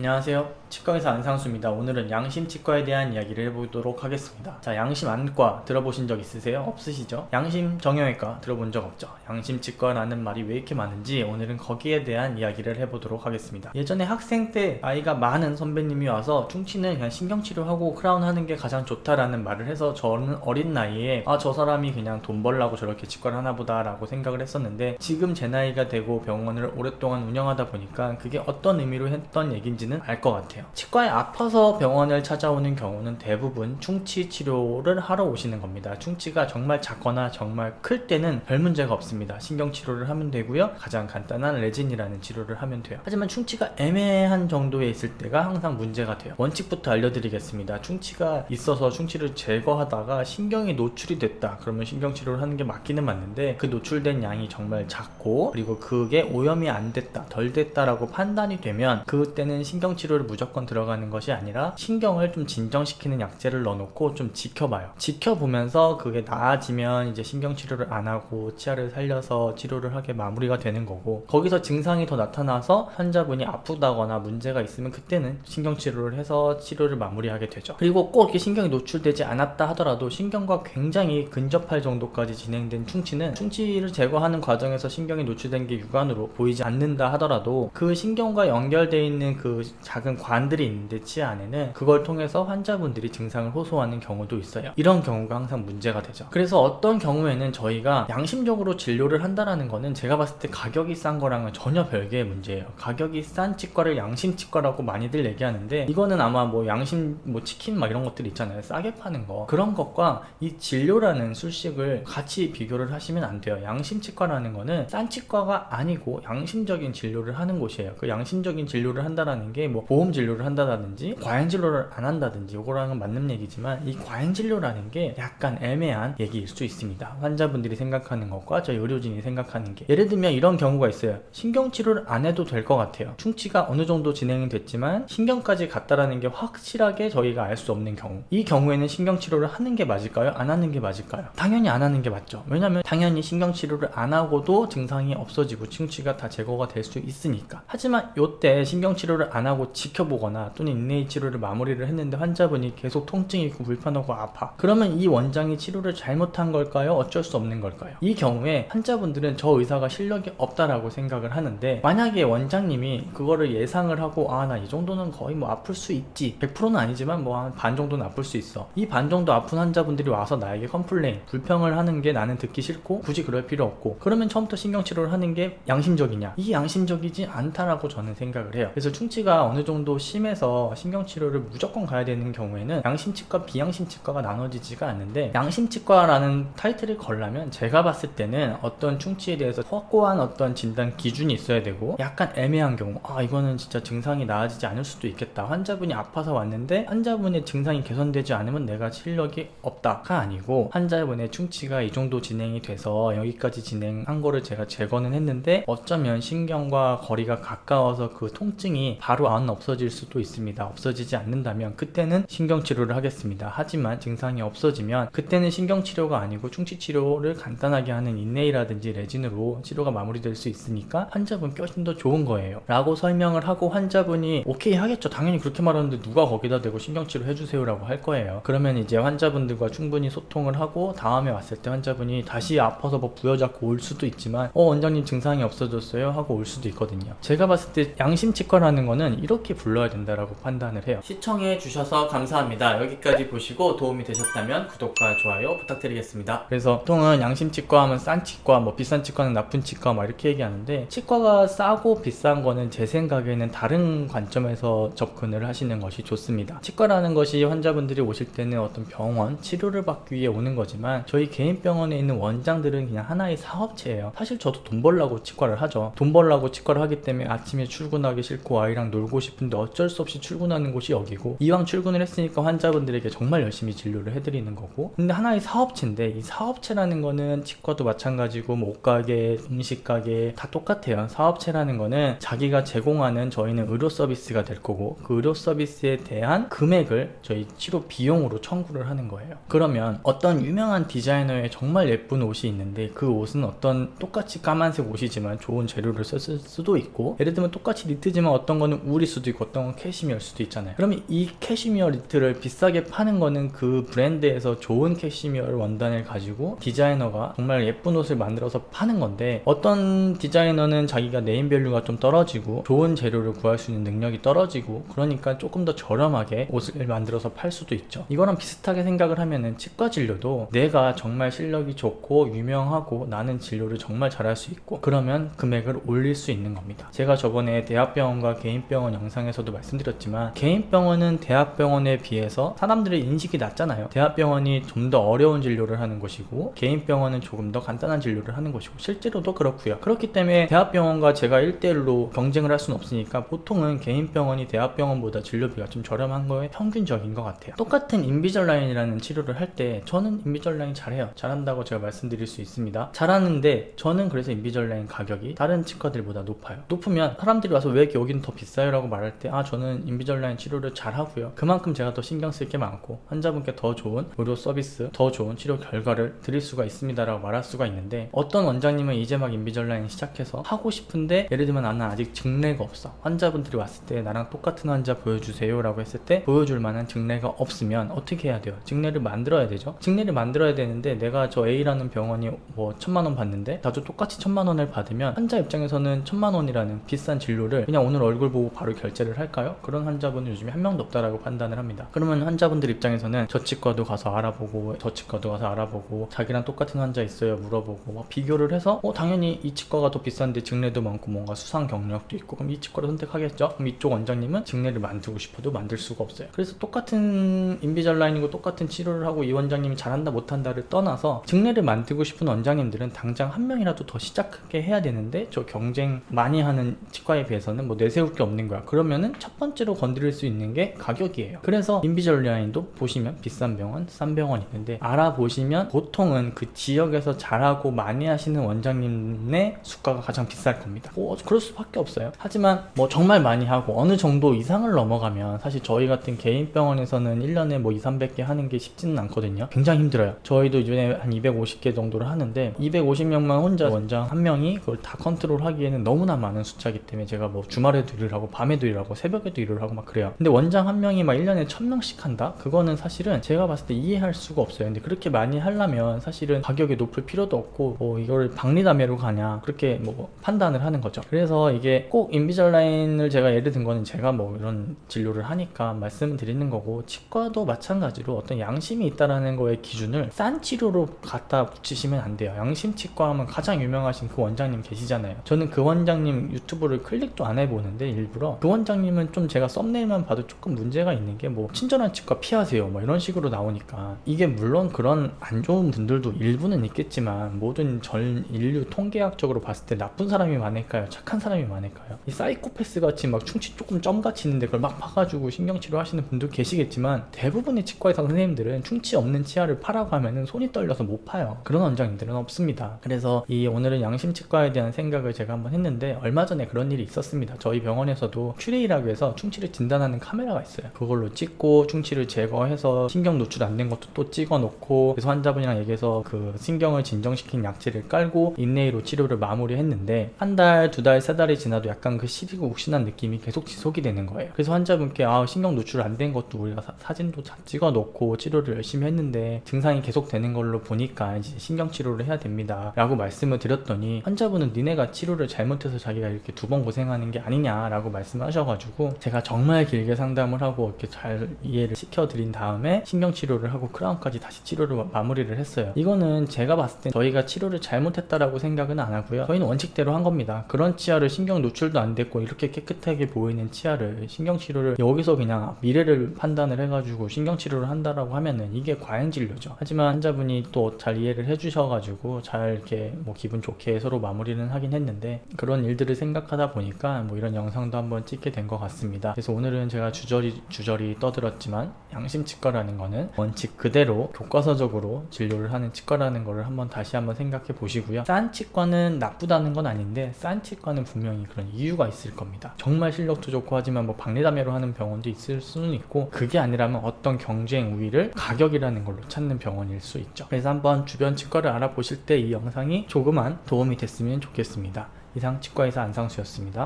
안녕하세요. 치과의사 안상수입니다. 오늘은 양심치과에 대한 이야기를 해보도록 하겠습니다. 자, 양심 안과 들어보신 적 있으세요? 없으시죠? 양심 정형외과 들어본 적 없죠? 양심치과라는 말이 왜 이렇게 많은지 오늘은 거기에 대한 이야기를 해보도록 하겠습니다. 예전에 학생 때 나이가 많은 선배님이 와서 충치는 그냥 신경치료하고 크라운 하는 게 가장 좋다라는 말을 해서 저는 어린 나이에 저 사람이 그냥 돈 벌라고 저렇게 치과를 하나 보다 라고 생각을 했었는데, 지금 제 나이가 되고 병원을 오랫동안 운영하다 보니까 그게 어떤 의미로 했던 얘기인지는 알 것 같아요. 치과에 아파서 병원을 찾아오는 경우는 대부분 충치 치료를 하러 오시는 겁니다. 충치가 정말 작거나 정말 클 때는 별 문제가 없습니다. 신경치료를 하면 되고요. 가장 간단한 레진이라는 치료를 하면 돼요. 하지만 충치가 애매한 정도에 있을 때가 항상 문제가 돼요. 원칙부터 알려드리겠습니다. 충치가 있어서 충치를 제거하다가 신경이 노출이 됐다, 그러면 신경치료를 하는 게 맞기는 맞는데, 그 노출된 양이 정말 작고 그리고 그게 오염이 안 됐다, 덜 됐다라고 판단이 되면 그때는 신경치료를 무조건 들어가는 것이 아니라 신경을 좀 진정시키는 약재를 넣어놓고 좀 지켜봐요. 지켜보면서 그게 나아지면 이제 신경치료를 안 하고 치아를 살려서 치료를 하게 마무리가 되는 거고, 거기서 증상이 더 나타나서 환자분이 아프다거나 문제가 있으면 그때는 신경치료를 해서 치료를 마무리하게 되죠. 그리고 꼭 이렇게 신경이 노출되지 않았다 하더라도 신경과 굉장히 근접할 정도까지 진행된 충치는 충치를 제거하는 과정에서 신경이 노출된 게 육안으로 보이지 않는다 하더라도 그 신경과 연결되어 있는 그 작은 관들이 있는데 치아 안에는 그걸 통해서 환자분들이 증상을 호소하는 경우도 있어요. 이런 경우가 항상 문제가 되죠. 그래서 어떤 경우에는 저희가 양심적으로 진료를 한다라는 거는 제가 봤을 때 가격이 싼 거랑은 전혀 별개의 문제예요. 가격이 싼 치과를 양심치과라고 많이들 얘기하는데, 이거는 아마 뭐 양심 치킨 막 이런 것들 있잖아요. 싸게 파는 거, 그런 것과 이 진료라는 술식을 같이 비교를 하시면 안 돼요. 양심치과라는 거는 싼 치과가 아니고 양심적인 진료를 하는 곳이에요. 그 양심적인 진료를 한다라는 게 뭐 보험 진료를 한다든지 과잉 진료를 안 한다든지 이거랑은 맞는 얘기지만, 이 과잉 진료라는 게 약간 애매한 얘기일 수 있습니다. 환자분들이 생각하는 것과 저희 의료진이 생각하는 게, 예를 들면 이런 경우가 있어요. 신경치료를 안 해도 될 것 같아요. 충치가 어느 정도 진행이 됐지만 신경까지 갔다라는 게 확실하게 저희가 알 수 없는 경우, 이 경우에는 신경치료를 하는 게 맞을까요? 안 하는 게 맞을까요? 당연히 안 하는 게 맞죠. 왜냐면 당연히 신경치료를 안 하고도 증상이 없어지고 충치가 다 제거가 될 수 있으니까. 하지만 이때 신경치료를 안 하고 지켜보거나 또는 인내의 치료를 마무리를 했는데 환자분이 계속 통증이 있고 불편하고 아파, 그러면 이 원장이 치료를 잘못한 걸까요? 어쩔 수 없는 걸까요? 이 경우에 환자분들은 저 의사가 실력이 없다라고 생각을 하는데, 만약에 원장님이 그거를 예상을 하고 나 이 정도는 거의 뭐 아플 수 있지, 100%는 아니지만 뭐 한 반 정도는 아플 수 있어, 이 반 정도 아픈 환자분들이 와서 나에게 컴플레인, 불평을 하는 게 나는 듣기 싫고 굳이 그럴 필요 없고, 그러면 처음부터 신경치료를 하는 게 양심적이냐? 이게 양심적이지 않다라고 저는 생각을 해요. 그래서 충치가 어느 정도 심해서 신경치료를 무조건 가야 되는 경우에는 양심치과, 비양심치과가 나눠지지가 않는데, 양심치과라는 타이틀을 걸려면 제가 봤을 때는 어떤 충치에 대해서 확고한 어떤 진단 기준이 있어야 되고, 약간 애매한 경우, 이거는 진짜 증상이 나아지지 않을 수도 있겠다, 환자분이 아파서 왔는데 환자분의 증상이 개선되지 않으면 내가 실력이 없다가 아니고, 환자분의 충치가 이 정도 진행이 돼서 여기까지 진행한 거를 제가 제거는 했는데 어쩌면 신경과 거리가 가까워서 그 통증이 바로 안 없어질 수도 있습니다. 없어지지 않는다면 그때는 신경치료를 하겠습니다. 하지만 증상이 없어지면 그때는 신경치료가 아니고 충치치료를 간단하게 하는 인네이라든지 레진으로 치료가 마무리될 수 있으니까 환자분 뼈좀 더 좋은 거예요 라고 설명을 하고, 환자분이 오케이 하겠죠. 당연히 그렇게 말하는데 누가 거기다 대고 신경치료 해주세요 라고 할 거예요. 그러면 이제 환자분들과 충분히 소통을 하고 다음에 왔을 때 환자분이 다시 아파서 뭐 부여잡고 올 수도 있지만 원장님 증상이 없어졌어요 하고 올 수도 있거든요. 제가 봤을 때 양심치과라는 거는 이렇게 불러야 된다라고 판단을 해요. 시청해 주셔서 감사합니다. 여기까지 보시고 도움이 되셨다면 구독과 좋아요 부탁드리겠습니다. 그래서 보통은 양심치과 하면 싼 치과, 뭐 비싼 치과는 나쁜 치과 막 이렇게 얘기하는데, 치과가 싸고 비싼 거는 제 생각에는 다른 관점에서 접근을 하시는 것이 좋습니다. 치과라는 것이 환자분들이 오실 때는 어떤 병원 치료를 받기 위해 오는 거지만, 저희 개인 병원에 있는 원장들은 그냥 하나의 사업체예요. 사실 저도 돈 벌려고 치과를 하죠. 돈 벌려고 치과를 하기 때문에 아침에 출근하기 싫고 아이랑 놀고 싶은데 어쩔 수 없이 출근하는 곳이 여기고, 이왕 출근을 했으니까 환자분들에게 정말 열심히 진료를 해드리는 거고, 근데 하나의 사업체인데, 이 사업체라는 거는 치과도 마찬가지고 뭐 옷가게, 음식가게 다 똑같아요. 사업체라는 거는 자기가 제공하는, 저희는 의료 서비스가 될 거고, 그 의료 서비스에 대한 금액을 저희 치료 비용으로 청구를 하는 거예요. 그러면 어떤 유명한 디자이너의 정말 예쁜 옷이 있는데, 그 옷은 어떤 똑같이 까만색 옷이지만 좋은 재료를 썼을 수도 있고, 예를 들면 똑같이 니트지만 어떤 거는 울일 수도 있고 어떤 건 캐시미어일 수도 있잖아요. 그러면 이 캐시미어 니트를 비싸게 파는 거는 그 브랜드에서 좋은 캐시미어 원단을 가지고 디자이너가 정말 예쁜 옷을 만들어서 파는 건데, 어떤 디자이너는 자기가 네임밸류가 좀 떨어지고 좋은 재료를 구할 수 있는 능력이 떨어지고 그러니까 조금 더 저렴하게 옷을 만들어서 팔 수도 있죠. 이거랑 비슷하게 생각을 하면은 치과 진료도 내가 정말 실력이 좋고 유명하고 나는 진료를 정말 잘할 수 있고 그러면 금액을 올릴 수 있는 겁니다. 제가 저번에 대학병원과 개인병원 영상에서도 말씀드렸지만, 개인병원은 대학병원에 비해서 사람들의 인식이 낮잖아요. 대학병원이 좀 더 어려운 진료를 하는 곳이고 개인병원은 조금 더 간단한 진료를 하는 곳이고 실제로도 그렇고요. 그렇기 때문에 대학병원과 제가 1대1로 경쟁을 할 수는 없으니까 보통은 개인병원이 대학병원보다 진료비가 좀 저렴한 거에 평균적인 것 같아요. 똑같은 인비절라인이라는 치료를 할 때 저는 인비절라인 잘해요. 잘한다고 제가 말씀드릴 수 있습니다. 잘하는데 저는 그래서 인비절라인 가격이 다른 치과들보다 높아요. 높으면 사람들이 와서 왜 여기는 더 비싸요? 라고 말할 때 저는 인비절라인 치료를 잘하고요. 그만큼 제가 더 신경 쓸 게 많고 환자분께 더 좋은 의료 서비스, 더 좋은 치료 결과를 드릴 수가 있습니다 라고 말할 수가 있는데, 어떤 원장님은 이제 막 인비절라인 시작해서 하고 싶은데 예를 들면 나는 아직 증례가 없어. 환자분들이 왔을 때 나랑 똑같은 환자 보여주세요 라고 했을 때 보여줄 만한 증례가 없으면 어떻게 해야 돼요? 증례를 만들어야 되죠. 증례를 만들어야 되는데 내가 저 A라는 병원이 뭐 1000만원 받는데 나도 똑같이 1000만원을 받으면 환자 입장에서는 1000만원이라는 비싼 진료를 그냥 오늘 얼굴 보고 바로 결제를 할까요? 그런 환자분은 요즘에 한 명도 없다라고 판단을 합니다. 그러면 환자분들 입장에서는 저 치과도 가서 알아보고 저 치과도 가서 알아보고 자기랑 똑같은 환자 있어요 물어보고 막 비교를 해서 당연히 이 치과가 더 비싼데 증례도 많고 뭔가 수상 경력도 있고 그럼 이 치과를 선택하겠죠. 그럼 이쪽 원장님은 증례를 만들고 싶어도 만들 수가 없어요. 그래서 똑같은 인비절라인이고 똑같은 치료를 하고 이 원장님이 잘한다 못한다를 떠나서 증례를 만들고 싶은 원장님들은 당장 한 명이라도 더 시작하게 해야 되는데, 저 경쟁 많이 하는 치과에 비해서는 뭐 내세울 게 없는 거야. 그러면은 첫 번째로 건드릴 수 있는 게 가격이에요. 그래서 인비절라인도 보시면 비싼 병원, 싼 병원 있는데 알아보시면 보통은 그 지역에서 잘하고 많이 하시는 원장님의 수가가 가장 비쌀 겁니다. 그럴 수밖에 없어요. 하지만 뭐 정말 많이 하고 어느 정도 이상을 넘어가면 사실 저희 같은 개인 병원에서는 1년에 뭐 200~300개 하는 게 쉽지는 않거든요. 굉장히 힘들어요. 저희도 이전에 한 250개 정도를 하는데 250명만 혼자 원장 한 명이 그걸 다 컨트롤 하기에는 너무나 많은 숫자이기 때문에 제가 뭐 주말에도 일을 하고 밤에도 일을 하고 새벽에도 일을 하고 막 그래요. 근데 원장 한 명이 막 1년에 1000명씩 한다? 그거는 사실은 제가 봤을 때 이해할 수가 없어요. 근데 그렇게 많이 하려면 사실은 가격이 높을 필요도 없고 이걸 박리담회로 가냐 그렇게 뭐 판단을 하는 거죠. 그래서 이게 꼭 인비절라인을 제가 예를 든 거는 제가 뭐 이런 진료를 하니까 말씀을 드리는 거고, 치과도 마찬가지로 어떤 양심이 있다라는 거의 기준을 싼 치료로 갖다 붙이시면 안 돼요. 양심 치과 하면 가장 유명하신 그 원장님 계시잖아요. 저는 그 원장님 유튜브를 클릭도 안 해보는데 일부러 그 원장님은 좀 제가 썸네일만 봐도 조금 문제가 있는 게 뭐 친절한 치과 피하세요 뭐 이런 식으로 나오니까, 이게 물론 그런 안 좋은 분들도 일부는 있겠지만 모든 전 인류 통계학적으로 봤을 때 나쁜 사람이 많을까요? 착한 사람이 많을까요? 이 사이코패스 같이 막 충치 조금 점같이 있는데 그걸 막 파가지고 신경치료 하시는 분도 계시겠지만 대부분의 치과의사 선생님들은 충치 없는 치아를 파라고 하면은 손이 떨려서 못 파요. 그런 원장님들은 없습니다. 그래서 오늘은 양심치과에 대한 생각을 제가 한번 했는데, 얼마 전에 그런 일이 있었습니다. 저희 병원에서도 큐레이라고 해서 충치를 진단하는 카메라가 있어요. 그걸로 찍고 충치를 제거해서 신경 노출 안 된 것도 또 찍어 놓고, 그래서 환자분이랑 얘기해서 그 신경을 진정시킨 약제를 깔고 인레이로 치료를 마무리했는데, 한 달, 두 달, 세 달이 지나도 약간 그 시리고 욱신한 느낌이 계속 지속이 되는 거예요. 그래서 환자분께 신경 노출 안 된 것도 우리가 사진도 다 찍어 놓고 치료를 열심히 했는데 증상이 계속 되는 걸로 보니까 이제 신경 치료를 해야 됩니다 라고 말씀을 드렸더니, 환자분은 니네가 치료를 잘못해서 자기가 이렇게 두 번 고생하는 게 아니냐 라고 말씀을 하셔가지고, 제가 정말 길게 상담을 하고 이렇게 잘 이해를 시켜드린 다음에 신경 치료를 하고 크라운까지 다시 치료를 마무리를 했어요. 이거는 제가 봤을 때 저희가 치료를 잘못했다라고 생각은 안 하고요, 저희는 원칙대로 한 겁니다. 그런 치아를 신경 노출도 안 됐고 이렇게 깨끗하게 보이는 치아를 신경 치료를 여기서 그냥 미래를 판단을 해가지고 신경 치료를 한다라고 하면은 이게 과잉 진료죠. 하지만 환자분이 또 잘 이해를 해주셔가지고 잘 이렇게 뭐 기분 좋게 서로 마무리는 하긴 했는데, 그런 일들을 생각하다 보니까 뭐 이런 영상도 한번 찍게 된 것 같습니다. 그래서 오늘은 제가 주저리 떠들었지만 양심치과라는 거는 원칙 그대로 교과서적으로 진료를 하는 치과라는 거를 다시 한번 생각해 보시고요. 싼 치과는 나쁘다는 건 아닌데 싼 치과는 분명히 그런 이유가 있을 겁니다. 정말 실력도 좋고 하지만 뭐 박리담회로 하는 병원도 있을 수는 있고, 그게 아니라면 어떤 경쟁 우위를 가격이라는 걸로 찾는 병원일 수 있죠. 그래서 한번 주변 치과를 알아보실 때 이 영상이 조그만 도움이 됐으면 좋겠습니다. 이상 치과의사 안상수였습니다.